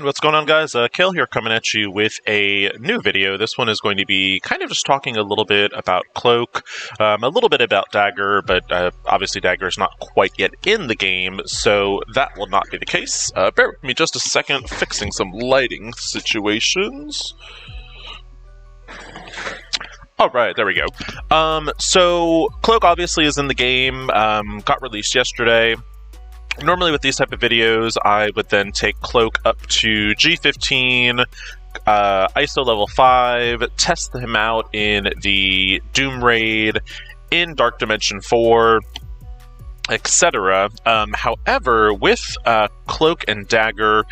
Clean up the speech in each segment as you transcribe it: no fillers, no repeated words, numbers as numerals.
what's going on, guys? Kale here, coming at you with a new video. This one is going to be kind of just talking a little bit about Cloak, a little bit about Dagger, but obviously Dagger is not quite yet in the game, so that will not be the case. Bear with me just a second, fixing some lighting situations. Alright, there we go. So Cloak obviously is in the game, got released yesterday. Normally with these type of videos, I would then take Cloak up to G15, ISO level 5, test him out in the Doom Raid, in Dark Dimension 4, etc. However, with Cloak and Dagger,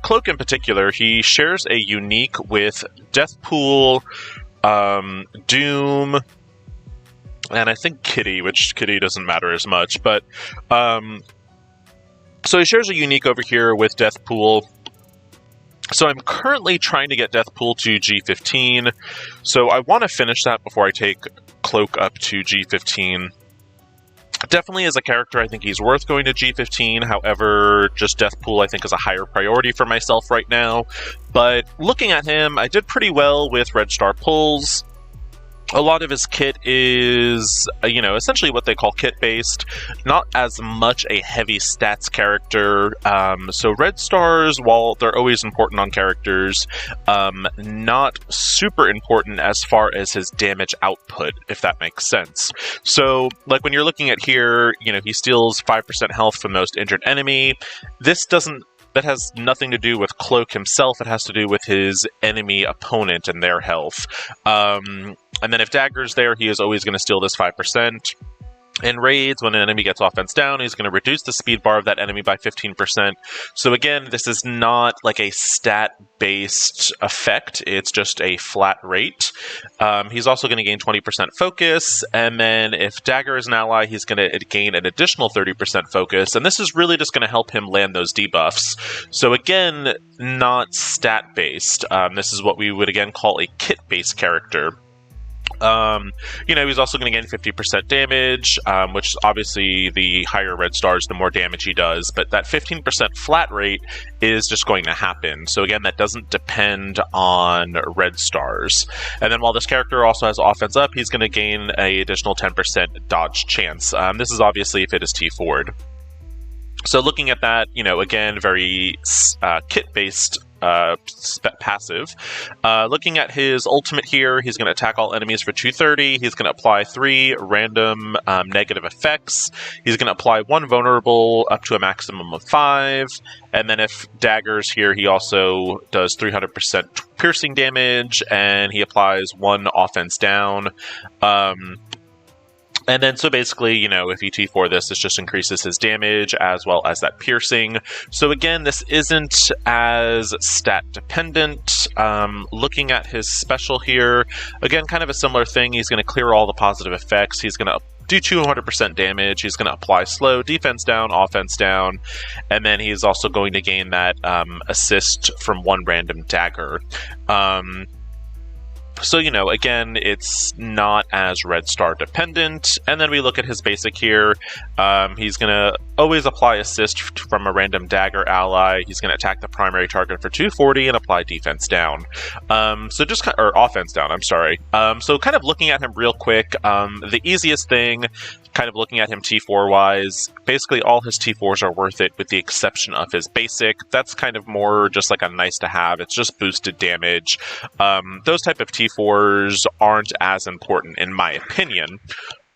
Cloak in particular, he shares a unique with Deathpool, Doom, and I think Kitty, which Kitty doesn't matter as much, but so he shares a unique over here with Deathpool. So I'm currently trying to get Deathpool to G15, so I want to finish that before I take Cloak up to G15. Definitely as a character, I think he's worth going to G15, however, just Deathpool I think is a higher priority for myself right now. But looking at him, I did pretty well with Red Star pulls. A lot of his kit is, essentially what they call kit-based, not as much a heavy stats character. So Red Stars, while they're always important on characters, not super important as far as his damage output, if that makes sense. So, like when you're looking at here, he steals 5% health from most injured enemy. That has nothing to do with Cloak himself, it has to do with his enemy opponent and their health. And then if Dagger's there, he is always going to steal this 5%. In raids, when an enemy gets offense down, he's going to reduce the speed bar of that enemy by 15%. So again, this is not like a stat-based effect, it's just a flat rate. He's also going to gain 20% focus, and then if Dagger is an ally, he's going to gain an additional 30% focus, and this is really just going to help him land those debuffs. So again, not stat-based. This is what we would again call a kit-based character. He's also going to gain 50% damage, which obviously the higher red stars, the more damage he does, but that 15% flat rate is just going to happen. So again, that doesn't depend on red stars. And then while this character also has offense up, he's going to gain an additional 10% dodge chance. This is obviously if it is T4'd. So looking at that, again, very kit-based passive. Looking at his ultimate here, he's going to attack all enemies for 230. He's going to apply 3 random negative effects. He's going to apply 1 vulnerable up to a maximum of 5. And then if Dagger's here, he also does 300% piercing damage, and he applies 1 offense down. And then, so basically, if you T4 this just increases his damage as well as that piercing. So again, this isn't as stat dependent. Looking at his special here, again, kind of a similar thing. He's going to clear all the positive effects. He's going to do 200% damage. He's going to apply slow, defense down, offense down, and then he's also going to gain that assist from 1 random dagger. So, again, it's not as red star dependent. And then we look at his basic here. He's going to always apply assist from a random dagger ally. He's going to attack the primary target for 240 and apply defense down. Or offense down, I'm sorry. So kind of looking at him real quick, the easiest thing, kind of looking at him T4 wise, basically all his T4s are worth it with the exception of his basic. That's kind of more just like a nice to have. It's just boosted damage. Those type of T4s aren't as important in my opinion.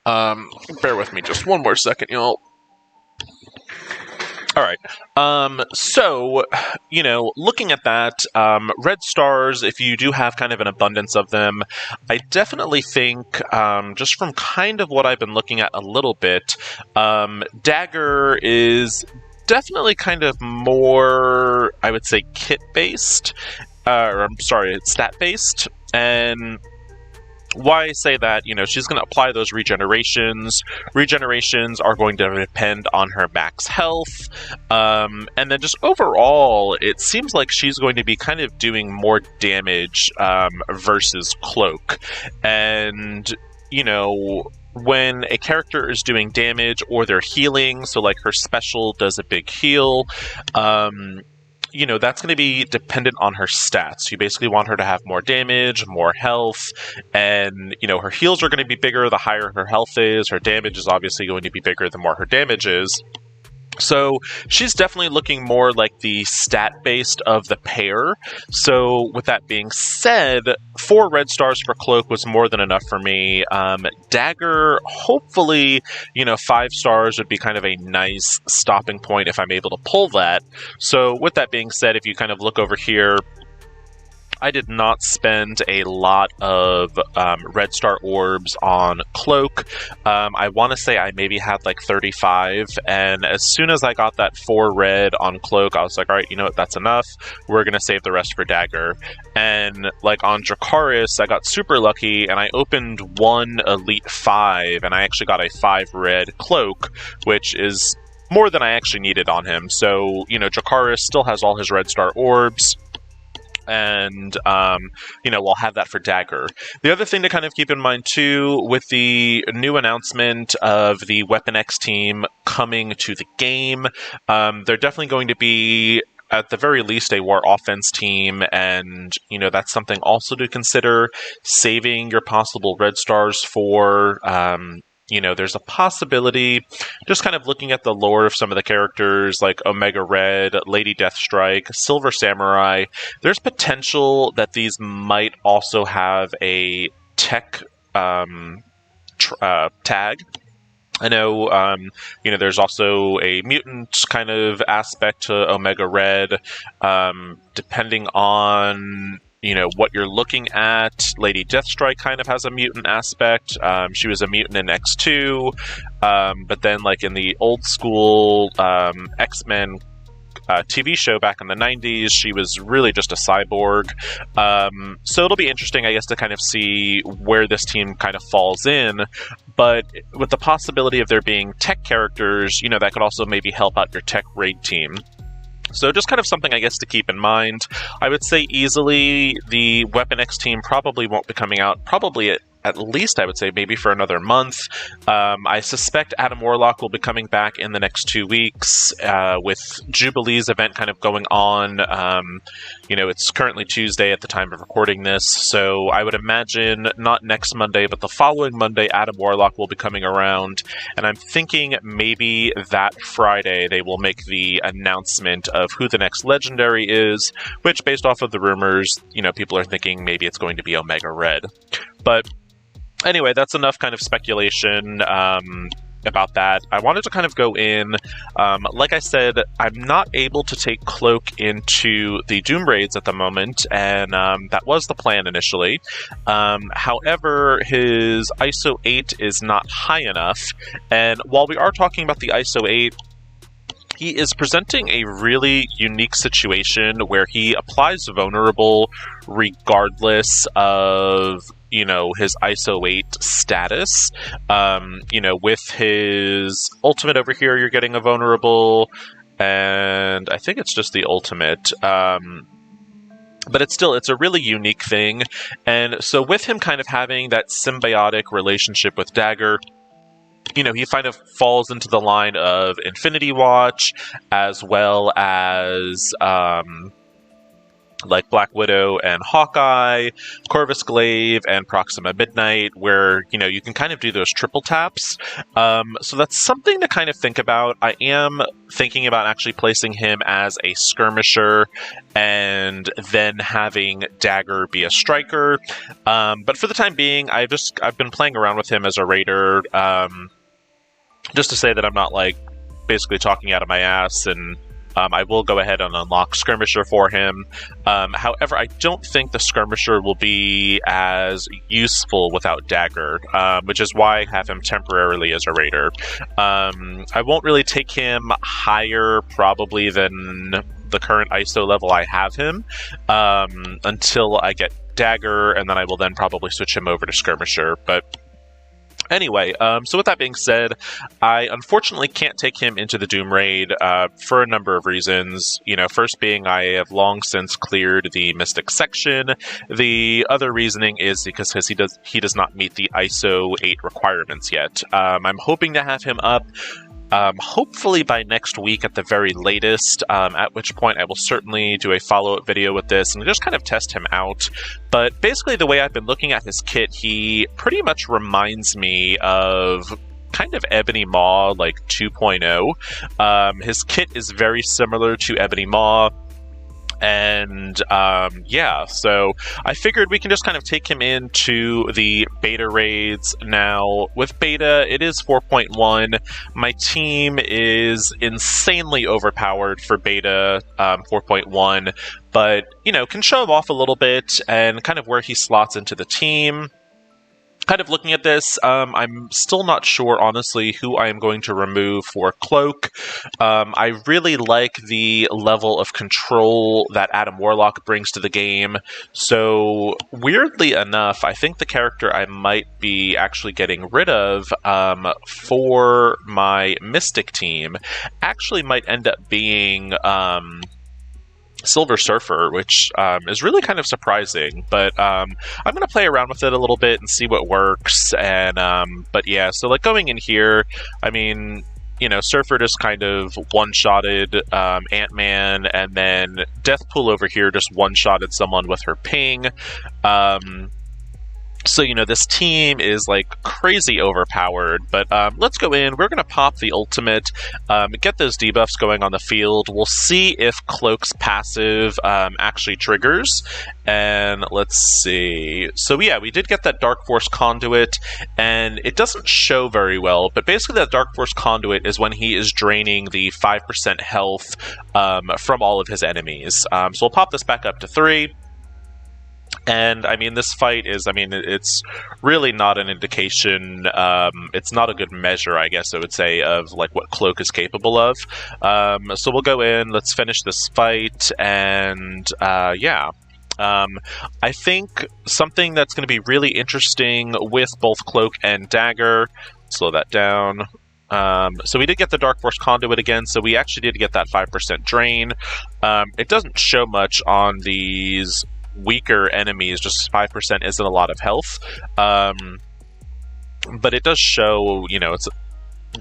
Bear with me just one more second, y'all. Alright, so, looking at that, red stars, if you do have kind of an abundance of them, I definitely think, just from kind of what I've been looking at a little bit, Dagger is definitely kind of more, I would say, kit-based, stat-based, and why I say that, she's going to apply those regenerations. Regenerations are going to depend on her max health. And then just overall, it seems like she's going to be kind of doing more damage versus Cloak. And, when a character is doing damage or they're healing, so like her special does a big heal, that's going to be dependent on her stats. You basically want her to have more damage, more health, and, her heals are going to be bigger the higher her health is. Her damage is obviously going to be bigger the more her damage is. So she's definitely looking more like the stat-based of the pair. So with that being said, 4 red stars for Cloak was more than enough for me. Dagger, hopefully, 5 stars would be kind of a nice stopping point if I'm able to pull that. So with that being said, if you kind of look over here, I did not spend a lot of red star orbs on Cloak. I want to say I maybe had like 35, and as soon as I got that 4 red on Cloak, I was like, all right, you know what, that's enough. We're going to save the rest for Dagger. And like on Dracarys, I got super lucky, and I opened 1 Elite 5, and I actually got a 5 red Cloak, which is more than I actually needed on him. So, Dracarys still has all his red star orbs. And, we'll have that for Dagger. The other thing to kind of keep in mind, too, with the new announcement of the Weapon X team coming to the game, they're definitely going to be, at the very least, a war offense team, and, that's something also to consider, saving your possible red stars for. There's a possibility, just kind of looking at the lore of some of the characters, like Omega Red, Lady Deathstrike, Silver Samurai, there's potential that these might also have a tech tag. I know, there's also a mutant kind of aspect to Omega Red, depending on what you're looking at. Lady Deathstrike kind of has a mutant aspect. She was a mutant in X2, but then like in the old school X-Men TV show back in the 90s, she was really just a cyborg. So it'll be interesting, I guess, to kind of see where this team kind of falls in. But with the possibility of there being tech characters, that could also maybe help out your tech raid team. So just kind of something, I guess, to keep in mind. I would say easily the Weapon X team probably won't be coming out, probably at least, I would say, maybe for another month. I suspect Adam Warlock will be coming back in the next 2 weeks with Jubilee's event kind of going on. It's currently Tuesday at the time of recording this, so I would imagine not next Monday, but the following Monday, Adam Warlock will be coming around, and I'm thinking maybe that Friday they will make the announcement of who the next Legendary is, which, based off of the rumors, people are thinking maybe it's going to be Omega Red. But anyway, that's enough kind of speculation about that. I wanted to kind of go in, like I said, I'm not able to take Cloak into the Doom Raids at the moment, and that was the plan initially. However, his ISO 8 is not high enough, and while we are talking about the ISO 8, he is presenting a really unique situation where he applies vulnerable regardless of his ISO 8 status. With his ultimate over here, you're getting a vulnerable, and I think it's just the ultimate. But it's a really unique thing. And so with him kind of having that symbiotic relationship with Dagger, he kind of falls into the line of Infinity Watch, as well as like Black Widow and Hawkeye, Corvus Glaive and Proxima Midnight, where, you can kind of do those triple taps. So that's something to kind of think about. I am thinking about actually placing him as a skirmisher and then having Dagger be a striker. But for the time being, I've been playing around with him as a raider, just to say that I'm not like basically talking out of my ass, and I will go ahead and unlock Skirmisher for him. However, I don't think the Skirmisher will be as useful without Dagger, which is why I have him temporarily as a Raider. I won't really take him higher probably than the current ISO level I have him until I get Dagger, and then I will then probably switch him over to Skirmisher. But anyway, so with that being said, I unfortunately can't take him into the Doom Raid for a number of reasons. First being I have long since cleared the Mystic section. The other reasoning is because he does not meet the ISO 8 requirements yet. I'm hoping to have him up hopefully by next week at the very latest, at which point I will certainly do a follow-up video with this and just kind of test him out. But basically the way I've been looking at his kit, he pretty much reminds me of kind of Ebony Maw, like 2.0. His kit is very similar to Ebony Maw. And yeah, so I figured we can just kind of take him into the beta raids. Now, with beta, it is 4.1. My team is insanely overpowered for beta 4.1, but, you know, can show him off a little bit and kind of where he slots into the team. Kind of looking at this, I'm still not sure, honestly, who I am going to remove for Cloak. I really like the level of control that Adam Warlock brings to the game. So, weirdly enough, I think the character I might be actually getting rid of for my Mystic team actually might end up being Silver Surfer, which is really kind of surprising, but I'm going to play around with it a little bit and see what works. And but yeah, so like going in here, I mean, you know, Surfer just kind of one-shotted Ant-Man, and then Deathpool over here just one-shotted someone with her ping. So, you know, this team is, like, crazy overpowered, but let's go in. We're going to pop the ultimate, get those debuffs going on the field. We'll see if Cloak's passive actually triggers, and let's see. So, yeah, we did get that Dark Force Conduit, and it doesn't show very well, but basically that Dark Force Conduit is when he is draining the 5% health from all of his enemies. So we'll pop this back up to 3. And, I mean, this fight is, I mean, it's really not an indication, it's not a good measure, I guess I would say, of, like, what Cloak is capable of. So we'll go in, let's finish this fight, and, yeah. I think something that's going to be really interesting with both Cloak and Dagger, slow that down. So we did get the Dark Force Conduit again, so we actually did get that 5% drain. It doesn't show much on these weaker enemies, just 5% isn't a lot of health, but it does show, you know, it's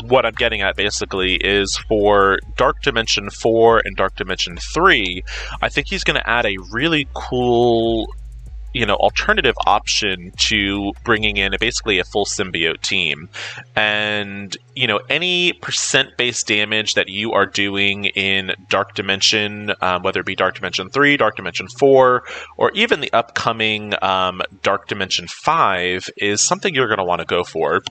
what I'm getting at basically is for Dark Dimension 4 and Dark Dimension 3, I think he's going to add a really cool, you know, alternative option to bringing in basically a full symbiote team. And, you know, any percent-based damage that you are doing in Dark Dimension, whether it be Dark Dimension 3, Dark Dimension 4, or even the upcoming Dark Dimension 5, is something you're going to want to go for.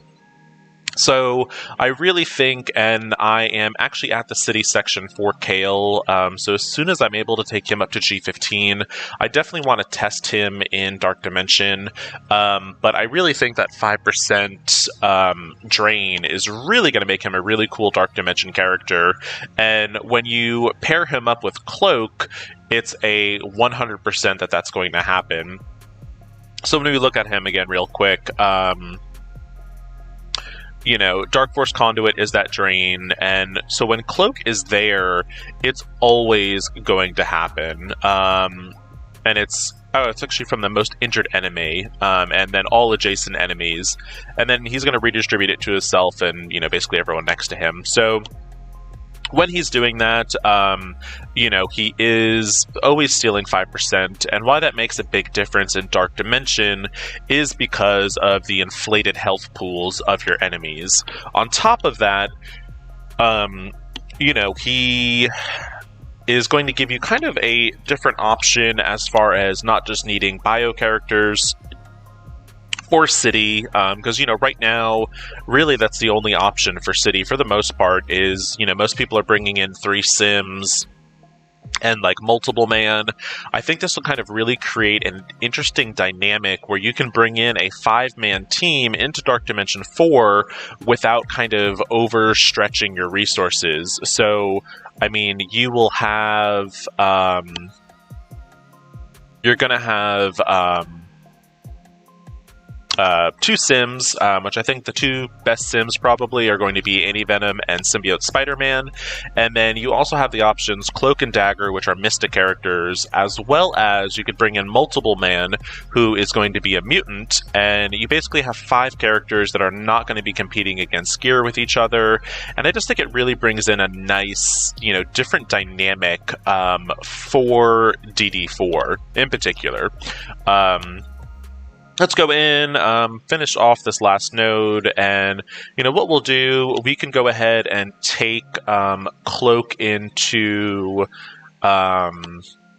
So I really think, and I am actually at the city section for Kale, so as soon as I'm able to take him up to G15, I definitely want to test him in Dark Dimension, but I really think that 5% drain is really going to make him a really cool Dark Dimension character, and when you pair him up with Cloak, it's a 100% that that's going to happen. So when we look at him again real quick, you know, Dark Force Conduit is that drain, and so when Cloak is there, it's always going to happen. And it's actually from the most injured enemy, and then all adjacent enemies, and then he's going to redistribute it to himself and, you know, basically everyone next to him. So when he's doing that, you know, he is always stealing 5%, and why that makes a big difference in Dark Dimension is because of the inflated health pools of your enemies. On top of that, you know, he is going to give you kind of a different option as far as not just needing bio characters or City, because, you know, right now, really that's the only option for City for the most part is, you know, most people are bringing in 3 Sims and, like, multiple man. I think this will kind of really create an interesting dynamic where you can bring in a 5-man team into Dark Dimension 4 without kind of overstretching your resources. So, I mean, you will have, you're gonna have, two Sims, which I think the two best Sims probably are going to be Anti-Venom and Symbiote Spider-Man. And then you also have the options Cloak and Dagger, which are Mystic characters, as well as you could bring in Multiple Man, who is going to be a mutant. And you basically have 5 characters that are not going to be competing against Gear with each other. And I just think it really brings in a nice, different dynamic for DD4 in particular. Let's go in, finish off this last node, and, what we'll do, we can go ahead and take Cloak into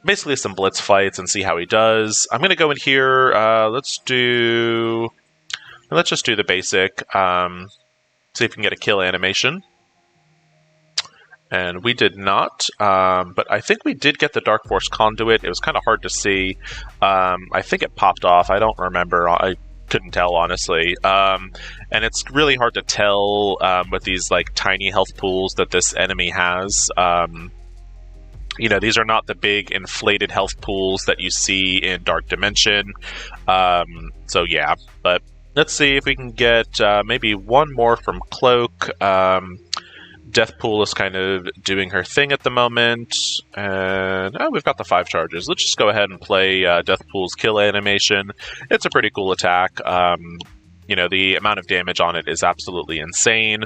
basically some blitz fights and see how he does. I'm going to go in here, let's just do the basic, see if we can get a kill animation. And we did not, but I think we did get the Dark Force Conduit. It was kind of hard to see. I think it popped off. I don't remember. I couldn't tell, honestly. And it's really hard to tell with these tiny health pools that this enemy has. These are not the big inflated health pools that you see in Dark Dimension. So yeah, but let's see if we can get maybe one more from Cloak. Deathpool is kind of doing her thing at the moment, and we've got the 5 charges. Let's just go ahead and play Deathpool's kill animation. It's a pretty cool attack. The amount of damage on it is absolutely insane.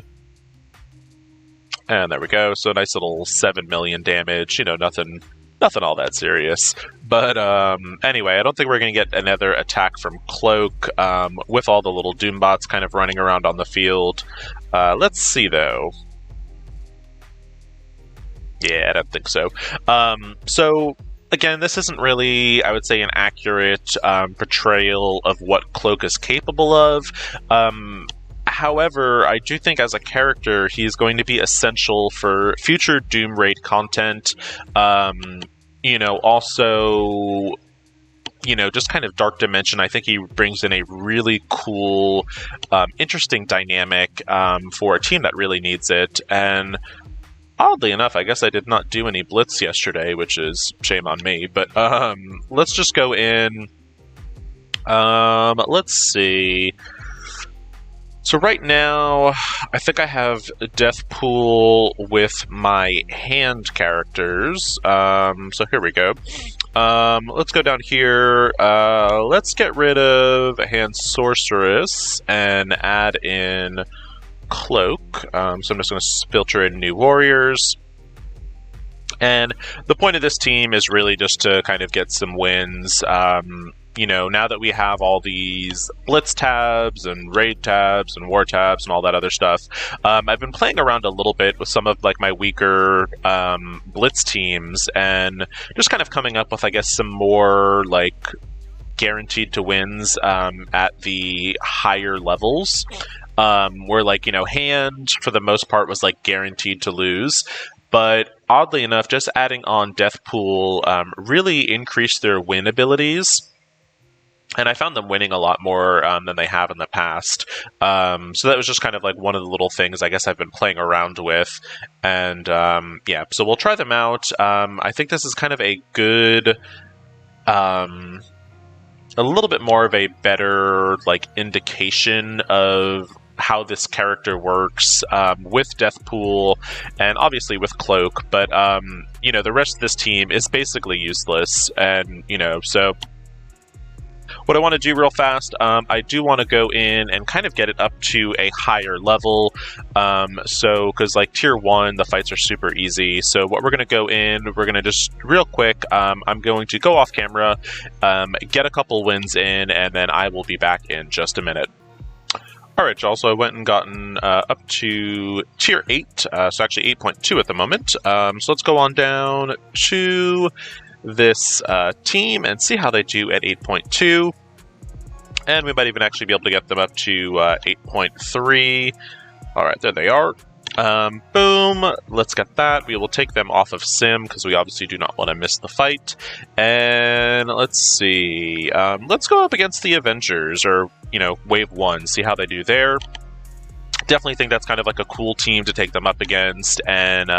And there we go. So a nice little 7 million damage. Nothing all that serious. But anyway, I don't think we're going to get another attack from Cloak with all the little Doombots kind of running around on the field. Let's see, though. Yeah, I don't think so. So, again, this isn't really, I would say, an accurate portrayal of what Cloak is capable of. However, I do think as a character, he's going to be essential for future Doom Raid content. Also, just kind of Dark Dimension. I think he brings in a really cool, interesting dynamic for a team that really needs it. And oddly enough, I guess I did not do any blitz yesterday, which is shame on me. But let's just go in. Let's see. So right now, I think I have Deathpool with my hand characters. So here we go. Let's go down here. Let's get rid of Hand Sorceress and add in Cloak. So I'm just going to filter in new warriors. And the point of this team is really just to kind of get some wins. Now that we have all these blitz tabs and raid tabs and war tabs and all that other stuff, I've been playing around a little bit with some of my weaker blitz teams and just kind of coming up with, I guess, some more guaranteed to wins at the higher levels. Where hand for the most part was guaranteed to lose, but oddly enough, just adding on Deathpool really increased their win abilities, and I found them winning a lot more than they have in the past. So that was just kind of one of the little things I guess I've been playing around with, and yeah, so we'll try them out. I think this is kind of a good. A little bit more of a better indication of how this character works with Deathpool and obviously with Cloak, but the rest of this team is basically useless, and so what I want to do real fast, I do want to go in and kind of get it up to a higher level, because tier 1 the fights are super easy. So what we're going to go in, we're going to just real quick, I'm going to go off camera, get a couple wins in, and then I will be back in just a minute. Alright, y'all, so I went and gotten up to tier 8, so actually 8.2 at the moment. So let's go on down to this team and see how they do at 8.2. And we might even actually be able to get them up to 8.3. Alright, there they are. Boom, let's get that. We will take them off of Sim, because we obviously do not want to miss the fight. And let's see. Let's go up against the Avengers, or, Wave 1, see how they do there. Definitely think that's kind of like a cool team to take them up against, and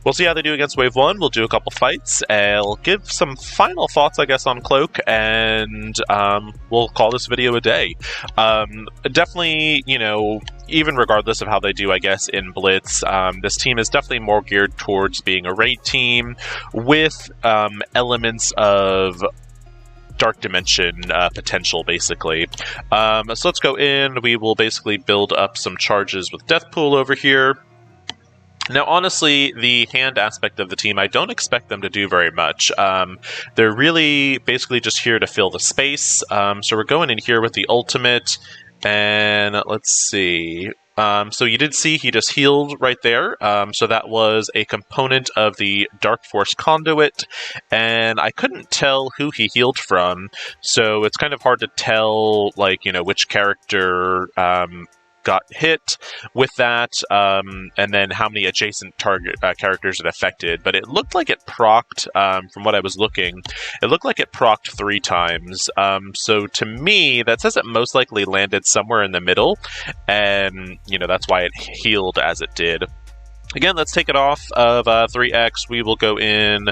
we'll see how they do against Wave 1. We'll do a couple fights, and I'll give some final thoughts, I guess, on Cloak, and we'll call this video a day. Definitely, you know, even regardless of how they do, I guess, in Blitz, this team is definitely more geared towards being a raid team with elements of Dark Dimension potential, basically. So let's go in. We will basically build up some charges with Deathpool over here. Now, honestly, the hand aspect of the team, I don't expect them to do very much. They're really basically just here to fill the space. So we're going in here with the ultimate, and let's see. So you did see he just healed right there. So that was a component of the Dark Force Conduit, and I couldn't tell who he healed from. So it's kind of hard to tell, like, you know, which character got hit with that, and then how many adjacent target characters it affected. But it looked like it procced, from what I was looking, it looked like it procced 3 times. So to me, that says it most likely landed somewhere in the middle, and, you know, that's why it healed as it did. Again, let's take it off of 3x. We will go in.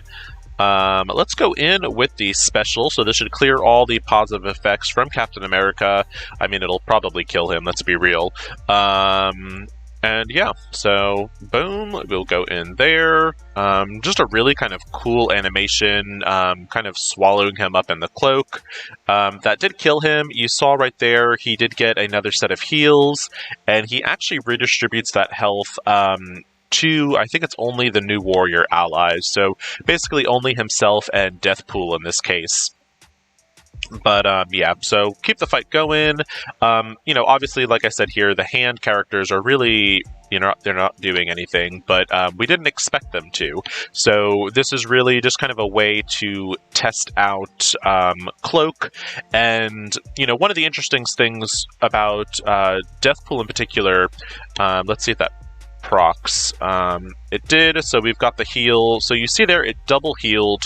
Let's go in with the special, so this should clear all the positive effects from Captain America. I mean, it'll probably kill him, let's be real. And yeah, so boom, we'll go in there. Just a really kind of cool animation, kind of swallowing him up in the cloak. That did kill him. You saw right there, he did get another set of heals, and he actually redistributes that health to, I think it's only the New Warrior allies, so basically only himself and Deathpool in this case. But yeah, so keep the fight going. You know, obviously, like I said here, the hand characters are really, you know, they're not doing anything, but we didn't expect them to. So this is really just kind of a way to test out Cloak. And, you know, one of the interesting things about Deathpool in particular, let's see if that procs. It did, so we've got the heal. So you see there, it double healed.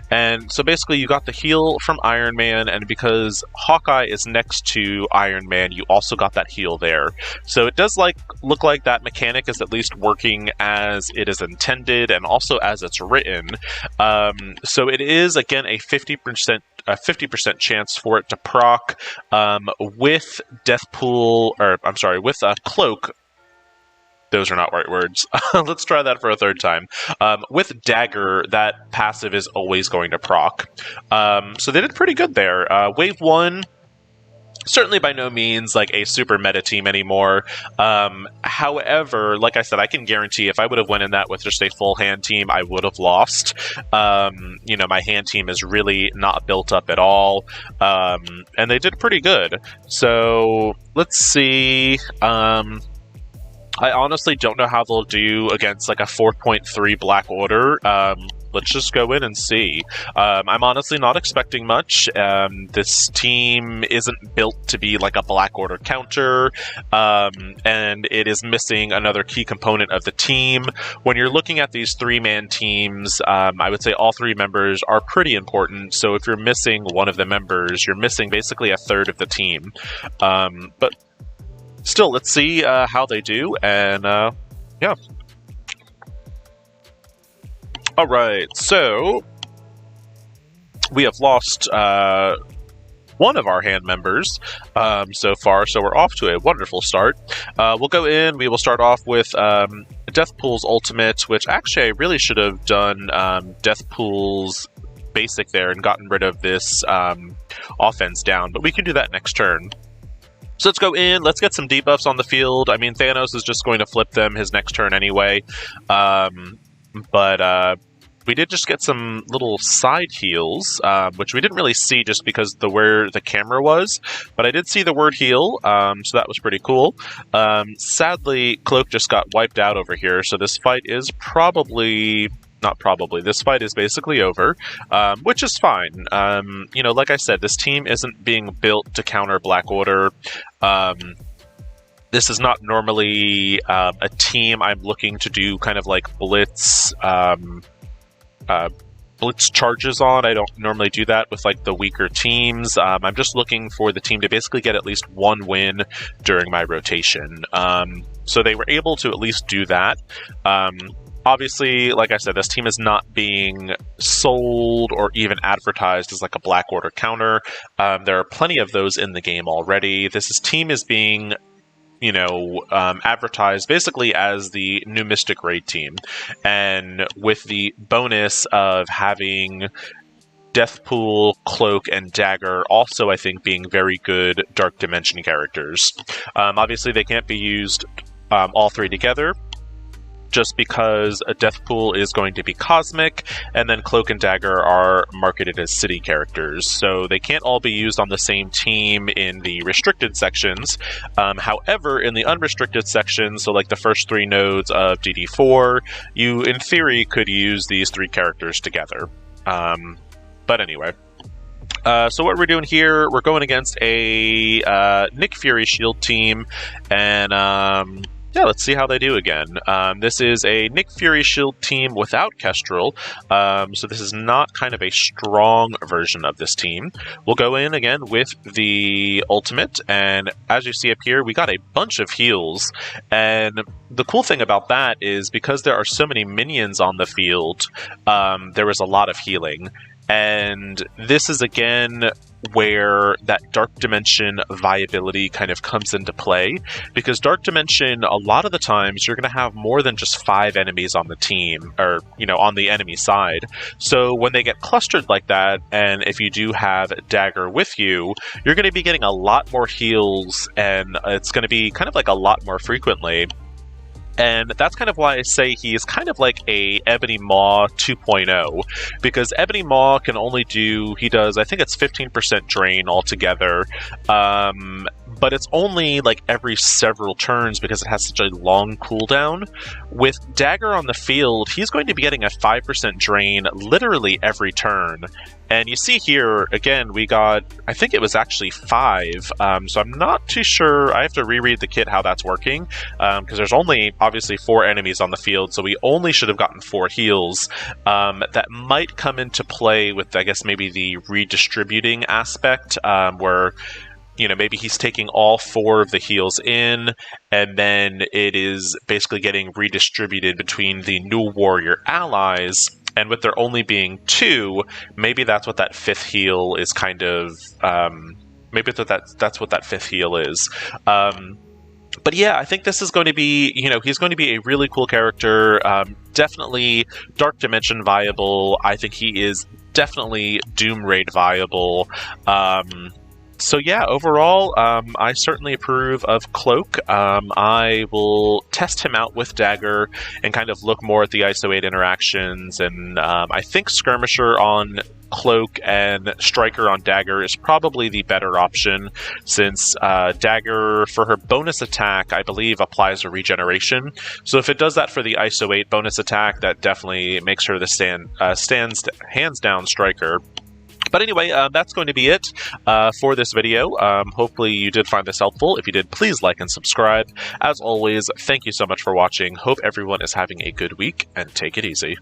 And so basically you got the heal from Iron Man, and because Hawkeye is next to Iron Man, you also got that heal there. So it does look like that mechanic is at least working as it is intended, and also as it's written. So it is, again, a 50% chance for it to proc with Deathpool, or I'm sorry, with Cloak. Those are not right words. Let's try that for a third time. With Dagger, that passive is always going to proc. So they did pretty good there. Wave 1, certainly by no means like a super meta team anymore. However, like I said, I can guarantee if I would have went in that with just a full hand team, I would have lost. You know, my hand team is really not built up at all. And they did pretty good. So let's see. I honestly don't know how they'll do against like a 4.3 Black Order. Let's just go in and see. I'm honestly not expecting much. This team isn't built to be like a Black Order counter, and it is missing another key component of the team. When you're looking at these 3-man teams, I would say all 3 members are pretty important. So if you're missing one of the members, you're missing basically a third of the team. But still, let's see how they do, and yeah. Alright, so we have lost one of our hand members so far, so we're off to a wonderful start. We'll go in, we will start off with Deathpool's ultimate, which actually I really should have done Deathpool's basic there and gotten rid of this offense down, but we can do that next turn. So let's go in, let's get some debuffs on the field. I mean, Thanos is just going to flip them his next turn anyway. But we did just get some little side heals, which we didn't really see just because where the camera was. But I did see the word heal, so that was pretty cool. Sadly, Cloak just got wiped out over here, so this fight is this fight is basically over, which is fine. You know, like I said, this team isn't being built to counter Black Order. This is not normally a team I'm looking to do kind of like Blitz, blitz charges on. I don't normally do that with like the weaker teams. I'm just looking for the team to basically get at least one win during my rotation. So they were able to at least do that. Obviously, like I said, this team is not being sold or even advertised as like a Black Order counter. There are plenty of those in the game already. Team is being advertised basically as the new Mystic Raid team. And with the bonus of having Deathpool, Cloak, and Dagger also, I think, being very good Dark Dimension characters. Obviously, they can't be used all three together, just because a Deathpool is going to be cosmic, and then Cloak and Dagger are marketed as city characters, so they can't all be used on the same team in the restricted sections. However, in the unrestricted sections, so like the first 3 nodes of DD4, you, in theory, could use these 3 characters together. But anyway. So what we're doing here, we're going against a Nick Fury Shield team, and yeah, let's see how they do again. This is a Nick Fury Shield team without Kestrel, so this is not kind of a strong version of this team. We'll go in again with the ultimate, and as you see up here, we got a bunch of heals. And the cool thing about that is because there are so many minions on the field, there was a lot of healing. And this is, again, where that Dark Dimension viability kind of comes into play. Because Dark Dimension, a lot of the times, you're going to have more than just 5 enemies on the team, or, on the enemy side. So when they get clustered like that, and if you do have Dagger with you, you're going to be getting a lot more heals, and it's going to be kind of like a lot more frequently. And that's kind of why I say he's kind of like a Ebony Maw 2.0, because Ebony Maw can only do, he does, I think it's 15% drain altogether, but it's only like every several turns because it has such a long cooldown. With Dagger on the field, he's going to be getting a 5% drain literally every turn. And you see here, again, we got, I think it was actually 5, so I'm not too sure. I have to reread the kit how that's working, because there's only, obviously, 4 enemies on the field, so we only should have gotten 4 heals. That might come into play with, I guess, maybe the redistributing aspect, where, maybe he's taking all 4 of the heals in, and then it is basically getting redistributed between the New Warrior allies. And with there only being 2, maybe that's what that 5th heal is kind of. Maybe that's what that 5th heal is. But yeah, I think this is going to be, he's going to be a really cool character. Definitely Dark Dimension viable. I think he is definitely Doom Raid viable. So yeah, overall, I certainly approve of Cloak. I will test him out with Dagger and kind of look more at the ISO 8 interactions, and I think Skirmisher on Cloak and Striker on Dagger is probably the better option, since Dagger, for her bonus attack, I believe applies a regeneration. So if it does that for the ISO 8 bonus attack, that definitely makes her the hands down Striker. But anyway, that's going to be it for this video. Hopefully you did find this helpful. If you did, please like and subscribe. As always, thank you so much for watching. Hope everyone is having a good week, and take it easy.